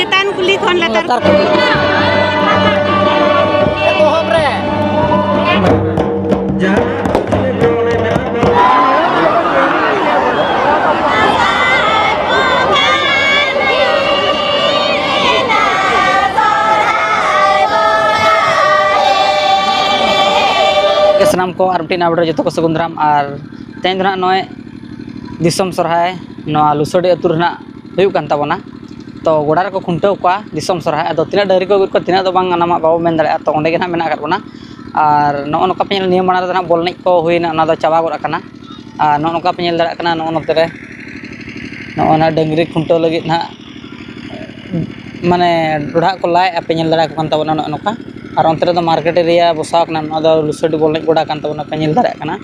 चेतान कुली खन लातार सनाम को और मिट्टी नावड़ जो को सगुंदराम और तेन दो नॉय दिसम सरहाय नवा लुसड़ी अतुर ना हुयुग कान ताबोना तो गोड़ा को खुंटाव को दिसम सरहाय अदो तिना डरी को तिना दो बांग नामा बाबो मेन दाड़े तो ओंडे गे ना मेना करबोना और नो नोका पे नियम माना दो ना बॉल नहीं को हुइना ना दो चाबा गोड़ आकना और नो नोका पे दाड़ा कना नो नोते रे नो ना डंगरी खुंटाव लगी ना माने डोढ़ा को लाय पे दाड़ा को कान ताबोना नो नोका और अंतरे दो मार्केट एरिया बसाव कना नो दो लुसड़ी बॉल नहीं गोड़ा कान ताबोना पे दाड़ा कना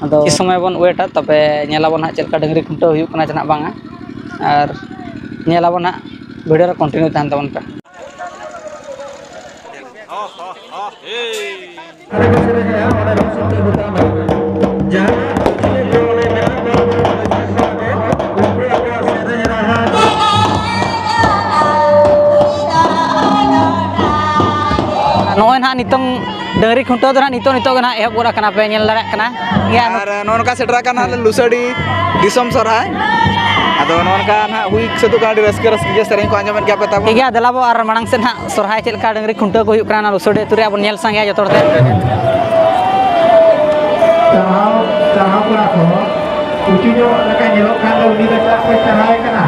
अदो इस समय बन वेटा तबे नेलाबोन हा चलका डंगरी खुंटाव हुयुग कना जना बांगा और नेलाबोन हा वीडियो रे कंटिन्यू तान ताबोन पे नोय ना नितंग डंगरी खुंटाव दो ना नितो गना एहब गोड़ा कना पे नेल दाड़ा कना या नोनका सेटरा कना लुसड़ी दिसम सरहाय अदो नोनका ना हुई सदु काडी रस्के जे सेरें को आंजम के पता ठीक है दलाबो और मणंग से ना सरहाय चलका डंगरी खुंटाव को हुयुग कना लुसड़ी तुरे अब नेल संगे जतो ते चाहाव करा को उची जो लका नेलो खान दो उनी का पे चढ़ाए कना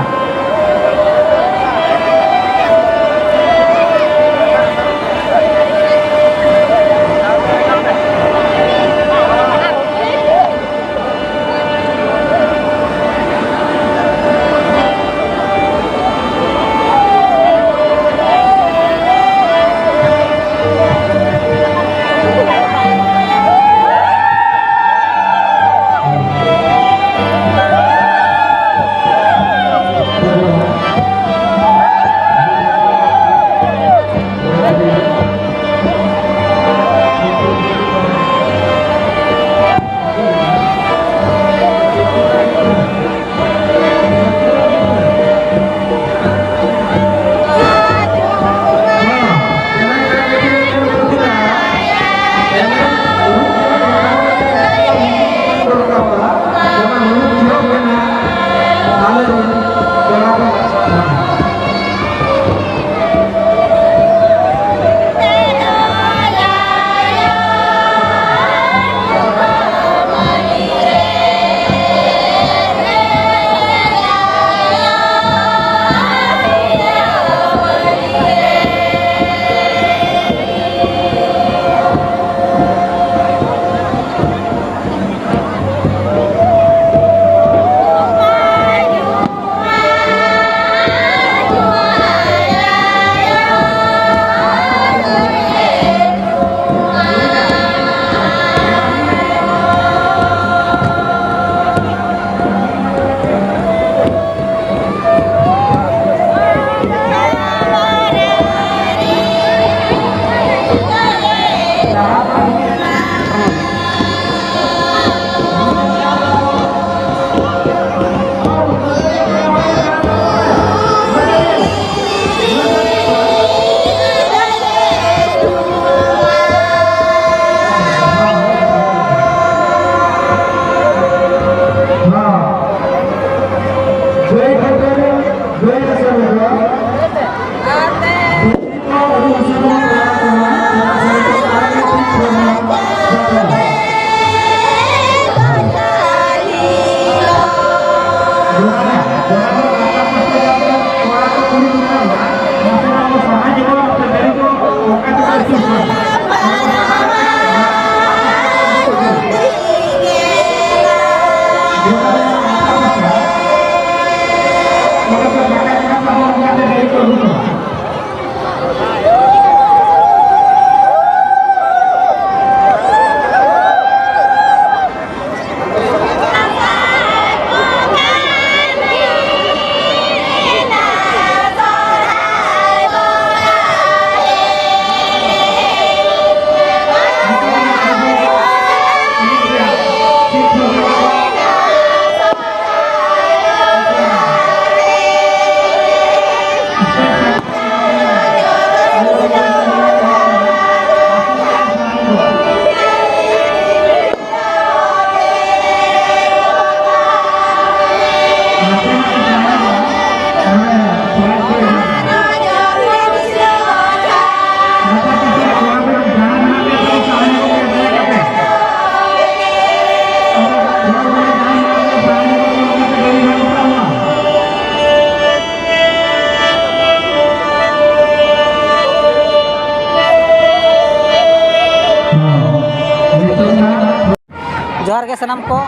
जोहार के सनाम को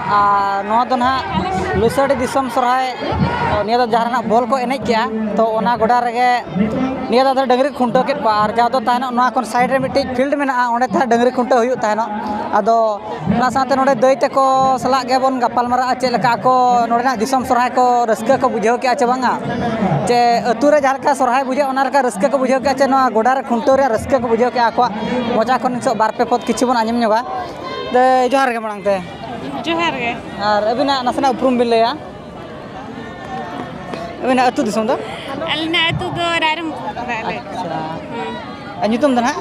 नोआ दो ना लुसड़ी दिसम सरहाय निया दो जहां ना बॉल को एनेज किया तो ओना गोडा रगे निया दो डंगरी खुंटो के पार जा दो तानो नोआ कोन साइड रे मिट्टी फील्ड में ना ओंडे था डंगरी खुंटो हुयु तानो आदो ना साथे नोडे दई ते को सला गे बोन गपाल मारा चे लका को नोडे ना दिसम सरहाय को रस्का को बुझाव के आचे बांगा चे अतु रे जहां का सरहाय बुझे ओना रे का रस्का को बुझाव के आचे नोआ गोडा रे खुंटो रे रस्का को बुझाव के आको मजा कोन सो बार पे पद किछि बोन आंजम ᱧᱚᱜᱟ दे जोहार गे मांगते जोहार गे और अबिना नसना उपरुम बिन लया अबिना अतु दिसम दो अलना अतु दो रारम राले अच्छा ᱧᱩᱛᱩᱢ ᱫᱚ ᱱᱟᱦᱟᱜ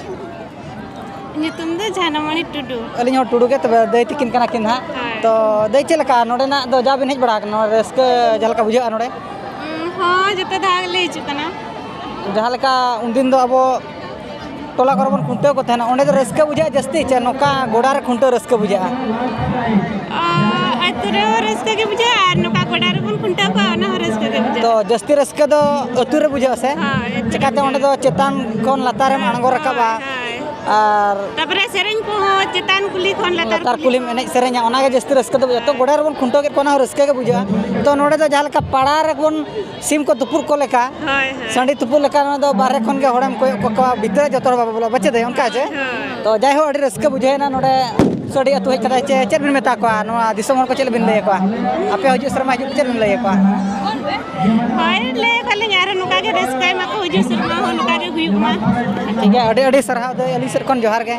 ᱧᱩᱛᱩᱢ ᱫᱚ ᱡᱷᱟᱱᱟᱢᱚणि टुडू अलिᱧ हᱚᱸ टुडू गे तबे दै तिकिन ᱠᱟᱱᱟ ᱠᱤᱱ ᱦᱟᱸᱜ तो दै ᱪᱮᱫ ᱞᱮᱠᱟ ᱱᱚᱰᱮᱱᱟᱜ ᱫᱚ ᱡᱟ ᱵᱤᱱ ᱦᱮᱡ ᱵᱟᱲᱟ ᱟᱠᱟᱱᱟ ᱨᱟᱹᱥᱠᱟᱹ ᱡᱟᱦᱟᱸ ᱞᱮᱠᱟ ᱵᱩᱡᱷᱟᱹᱜᱼᱟ ᱱᱚᱰᱮ ᱦᱚᱸ ᱡᱚᱛᱚ ᱫᱷᱟᱣ ᱞᱮ ᱦᱤᱡᱩᱜ ᱠᱟᱱᱟ ᱡᱟᱦᱟᱸ ᱞᱮᱠᱟ ᱩᱱᱫᱤᱱ ᱫᱚ ᱟᱵᱚ टोला को बन खुंटे को थाना ओंडे रस्का बुझा जस्ती चे नोका गोडा रे खुंटे रस्का बुझा अतु रे रस्का के बुझा और नोका गोडा रे बन खुंटा को ना रस्का के बुझा तो जस्ती रस्का दो अतु रे बुझा से चिकाते ओंडे दो चेतान कोन लातार में अणगो रकाबा और तबरे सेरेन को चेतान कुली कोन लातार कुली में एनेज सेरेन ओना के जस्ती रस्का दो तो गोडा रे बन खुंटो के कोना रस्का के बुझा तो नोडे दो जहां का पाड़ा रे बन सिम को तुपुर को लेका संडी तुपुर लेका ना दो बारे खन के होड़म को भीतर जतो बोला बच्चे दे उनका जे तो जाय हो अड़ी रस्का बुझे ना नोडे सडी अतु हेज कदा चे चेर बिन मेता को नोआ दिसम हर को चेल बिन लय को आपे हजु शर्मा हजु चेर बिन लय को हाय ले खाली यार नुका के रस्का मा को हजु शर्मा हो नुका के हुयु मा ठीक है अड़ी अड़ी सरहा दे अली सर कोन जोहार गे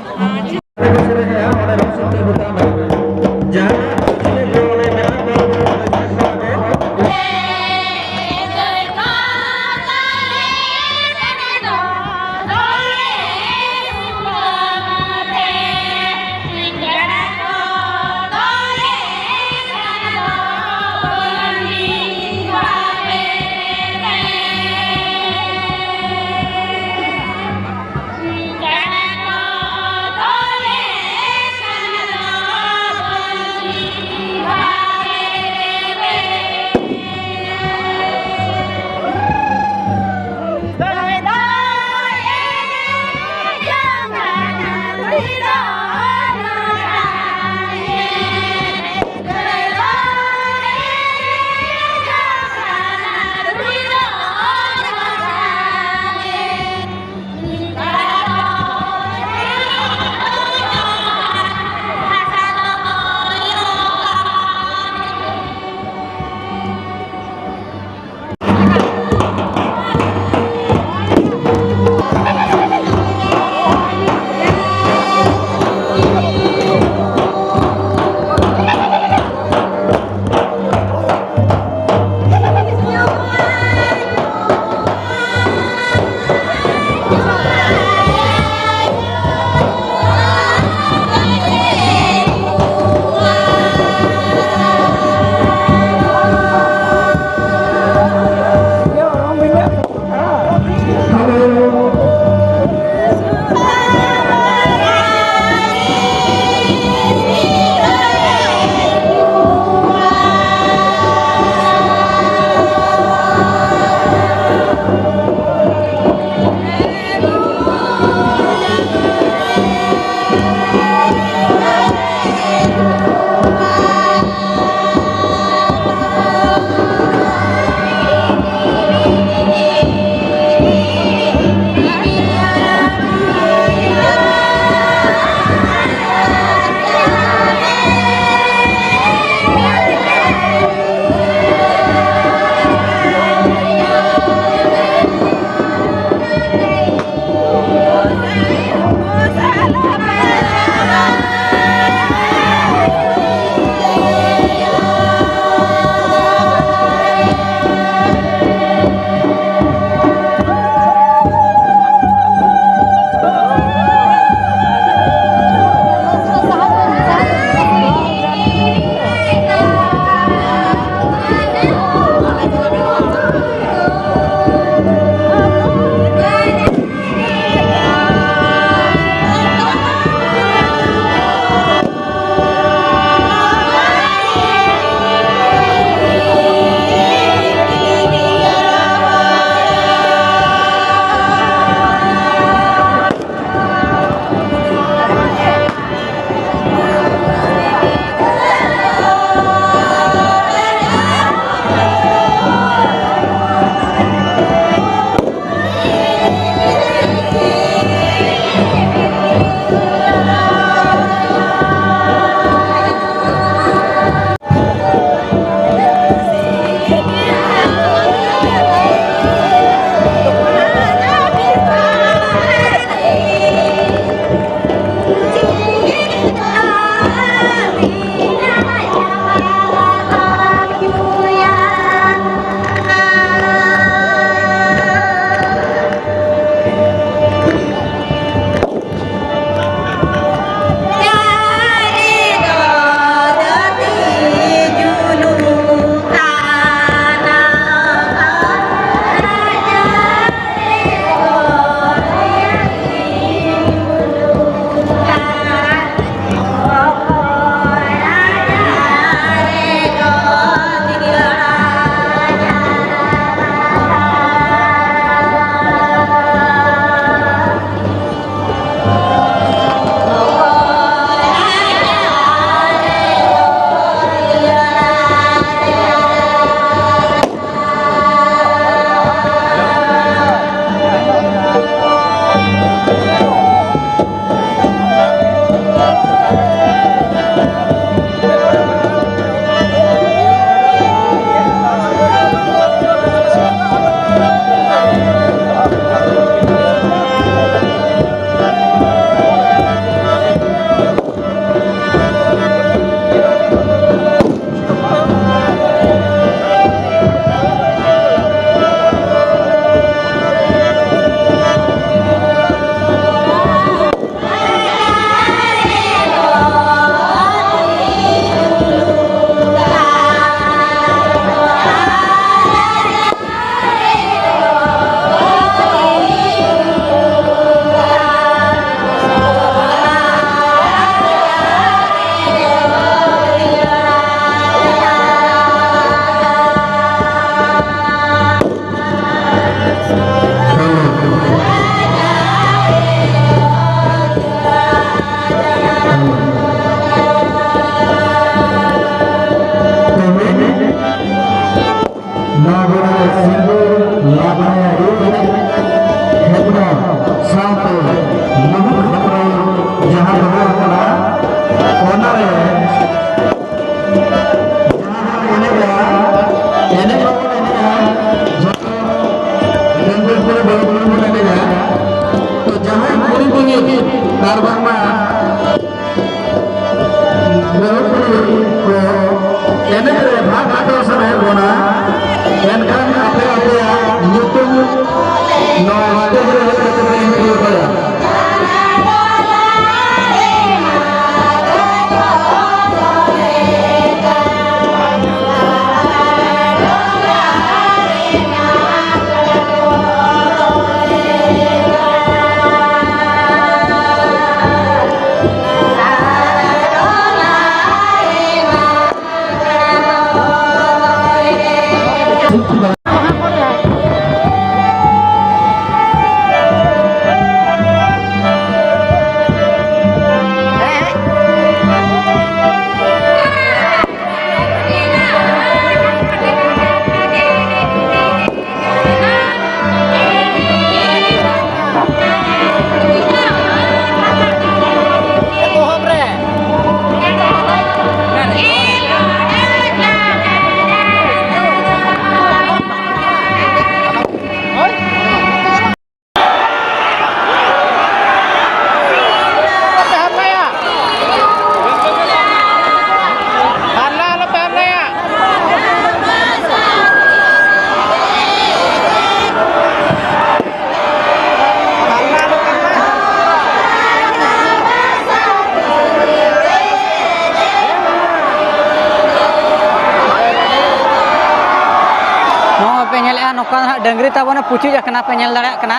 पे नेलेआ नोका ना डंगरी ताबोना पुची जाकना पे नेल दाड़ा कना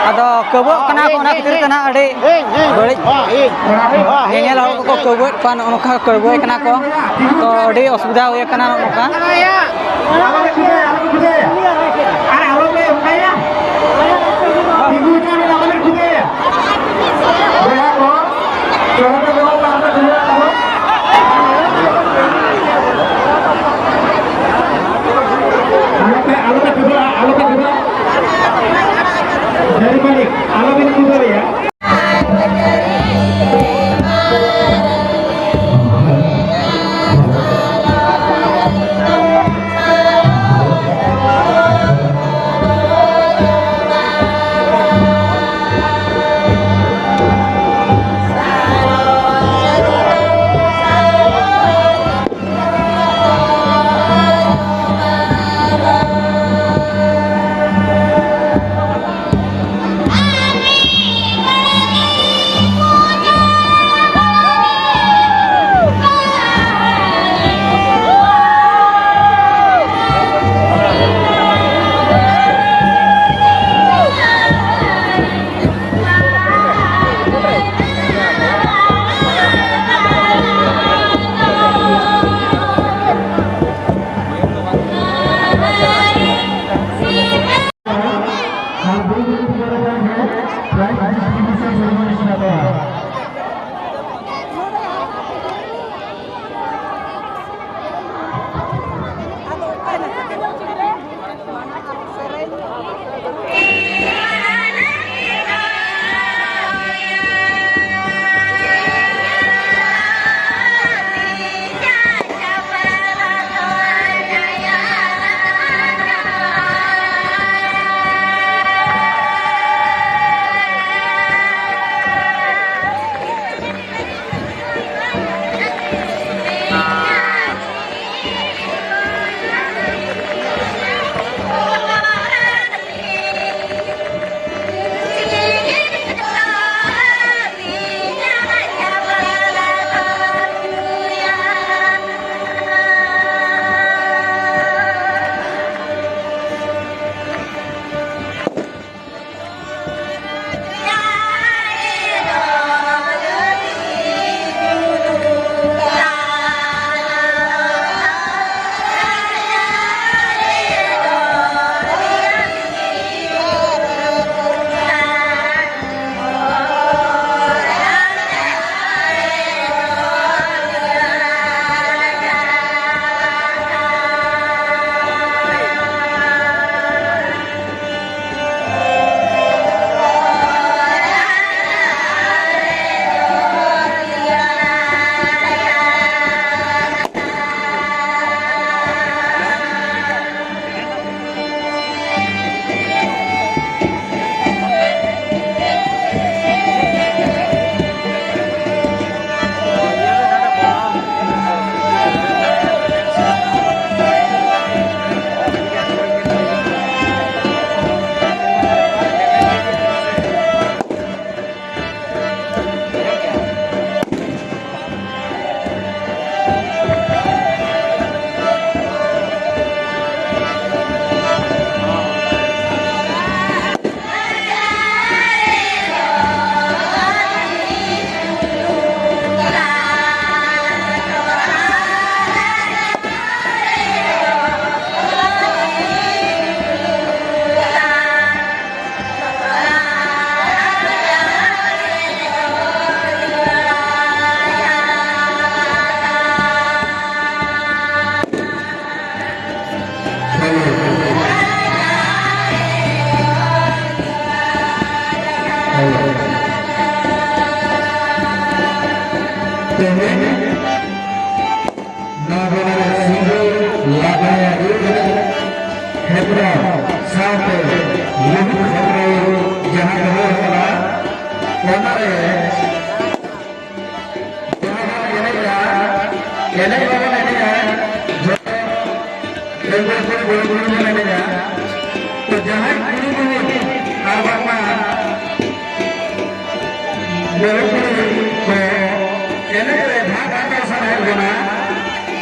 अदो कबो कना को ना खातिर तना अडे बड़ी नेल हर को कबो पान नोका कबो कना को तो अडे असुविधा होय कना नोका Dari balik, alamin dulu ya.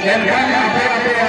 Yang kami apa-apa yang